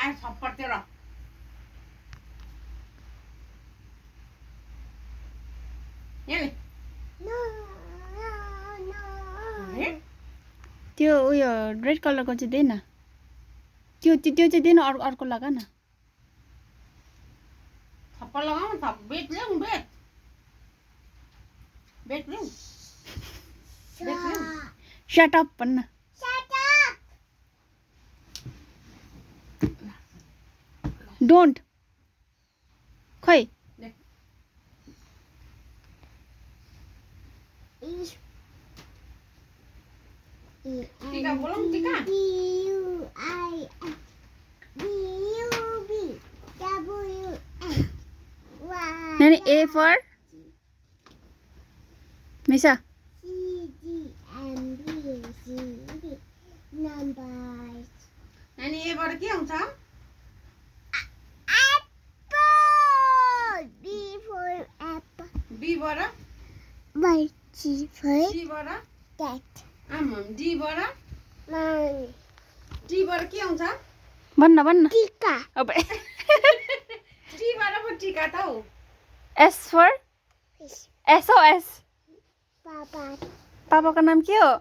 आए थप्पड तेरो यहाँ त्यो उयो रेड कलरको चाहिँ दे न त्यो चाहिँ दे न अर्को लगा न थप्पड लगाऊ न बेच ल्याऊ बेच ल्याऊ शट अप भन्न डोन्ट खै टीका बोलौँ टीका नानी A for मिसा नानी एबाट के आउँछ बी बाट सी बाट डी बाट टी बाट के आउँछ भन्न टीका अब टी बाट पो टीका त हौ S for SOS पापा पापाको नाम के हो